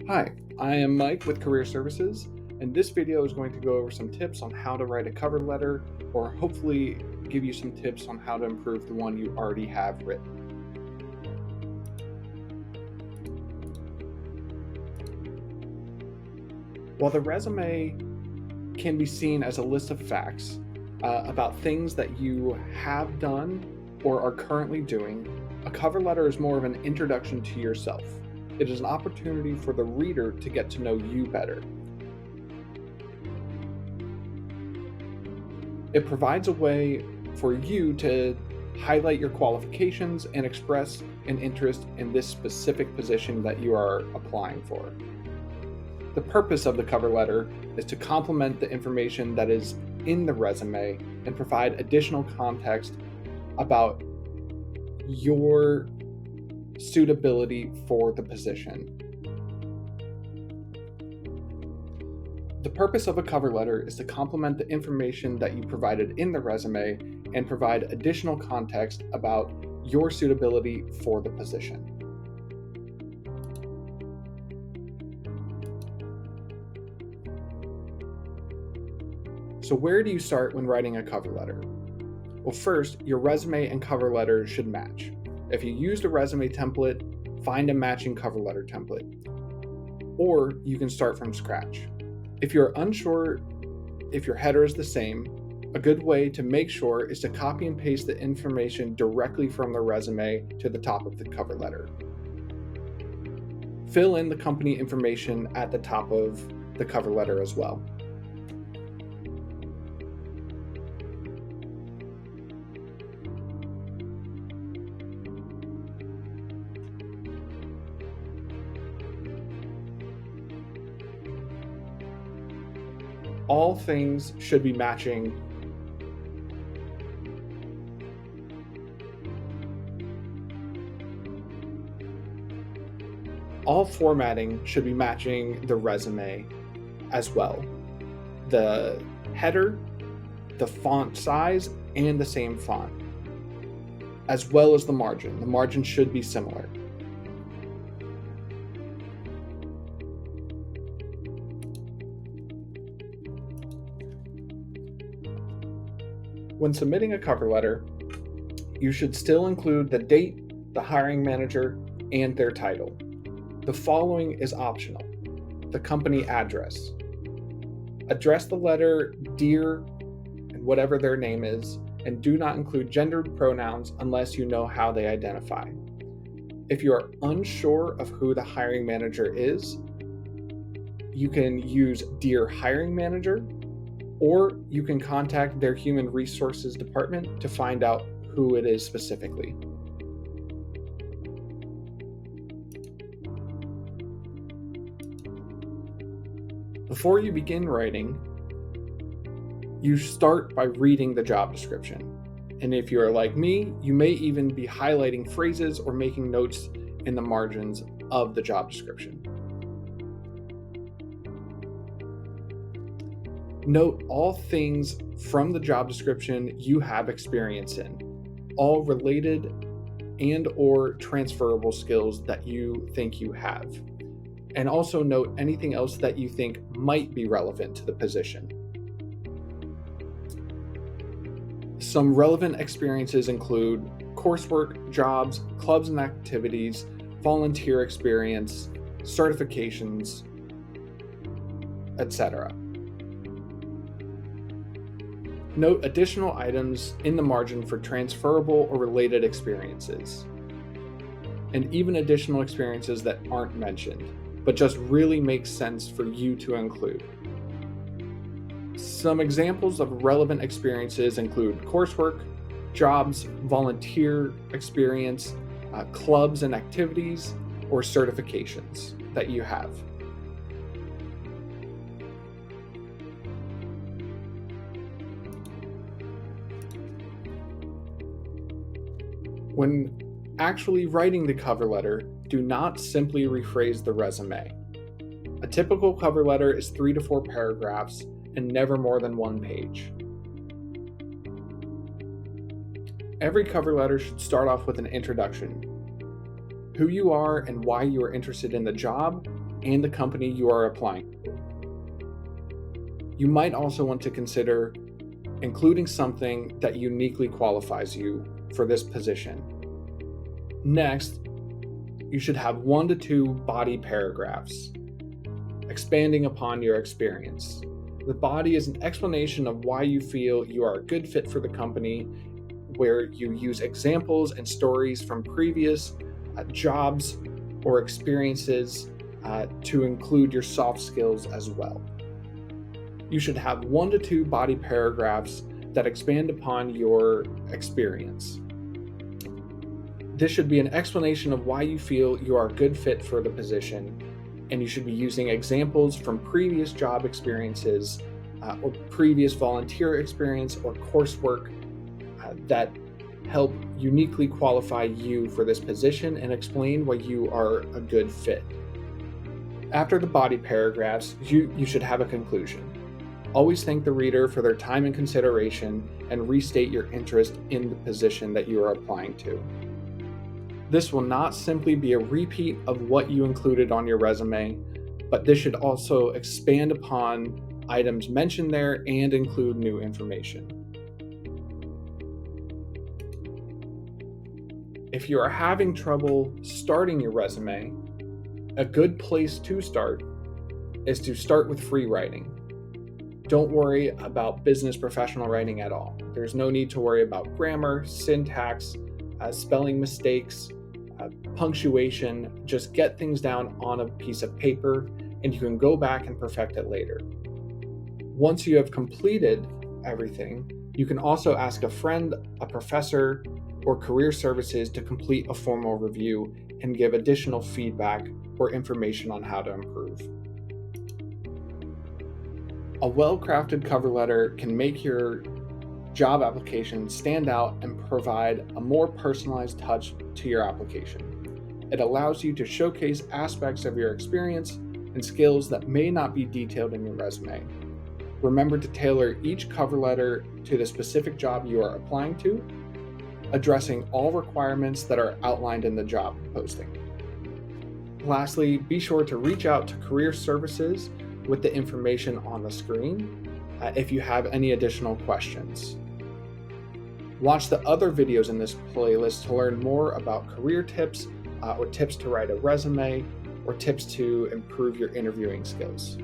Hi, I am Mike with Career Services, and this video is going to go over some tips on how to write a cover letter, or hopefully give you some tips on how to improve the one you already have written. While the resume can be seen as a list of facts about things that you have done or are currently doing, a cover letter is more of an introduction to yourself. It is an opportunity for the reader to get to know you better. It provides a way for you to highlight your qualifications and express an interest in this specific position that you are applying for. The purpose of the cover letter is to complement the information that is in the resume and provide additional context about your suitability for the position. The purpose of a cover letter is to complement the information that you provided in the resume and provide additional context about your suitability for the position. So where do you start when writing a cover letter? Well, first, your resume and cover letter should match. If you used a resume template, find a matching cover letter template. Or you can start from scratch. If you're unsure if your header is the same, a good way to make sure is to copy and paste the information directly from the resume to the top of the cover letter. Fill in the company information at the top of the cover letter as well. All things should be matching. All formatting should be matching the resume as well. The header, the font size, and the same font, as well as the margin. The margin should be similar. When submitting a cover letter, you should still include the date, the hiring manager, and their title. The following is optional: the company address. Address the letter Dear and whatever their name is, and do not include gendered pronouns unless you know how they identify. If you are unsure of who the hiring manager is, you can use Dear Hiring Manager, or you can contact their human resources department to find out who it is specifically. Before you begin writing, you start by reading the job description. And if you are like me, you may even be highlighting phrases or making notes in the margins of the job description. Note all things from the job description you have experience in, all related and or transferable skills that you think you have. And also note anything else that you think might be relevant to the position. Some relevant experiences include coursework, jobs, clubs and activities, volunteer experience, certifications, etc. Note additional items in the margin for transferable or related experiences, and even additional experiences that aren't mentioned, but just really make sense for you to include. Some examples of relevant experiences include coursework, jobs, volunteer experience, clubs and activities, or certifications that you have. When actually writing the cover letter, do not simply rephrase the resume. A typical cover letter is 3 to 4 paragraphs and never more than 1 page. Every cover letter should start off with an introduction: who you are and why you are interested in the job, and the company you are applying to. You might also want to consider including something that uniquely qualifies you for this position. Next, you should have 1 to 2 body paragraphs expanding upon your experience. The body is an explanation of why you feel you are a good fit for the company, where you use examples and stories from previous jobs or experiences to include your soft skills as well. You should have 1 to 2 body paragraphs that expand upon your experience. This should be an explanation of why you feel you are a good fit for the position, and you should be using examples from previous job experiences or previous volunteer experience or coursework that help uniquely qualify you for this position and explain why you are a good fit. After the body paragraphs, you should have a conclusion. Always thank the reader for their time and consideration and restate your interest in the position that you are applying to. This will not simply be a repeat of what you included on your resume, but this should also expand upon items mentioned there and include new information. If you are having trouble starting your resume, a good place to start is to start with free writing. Don't worry about business professional writing at all. There's no need to worry about grammar, syntax, spelling mistakes, punctuation. Just get things down on a piece of paper and you can go back and perfect it later. Once you have completed everything, you can also ask a friend, a professor, or career services to complete a formal review and give additional feedback or information on how to improve. A well-crafted cover letter can make your job application stand out and provide a more personalized touch to your application. It allows you to showcase aspects of your experience and skills that may not be detailed in your resume. Remember to tailor each cover letter to the specific job you are applying to, addressing all requirements that are outlined in the job posting. Lastly, be sure to reach out to career services with the information on the screen if you have any additional questions. Watch the other videos in this playlist to learn more about career tips or tips to write a resume or tips to improve your interviewing skills.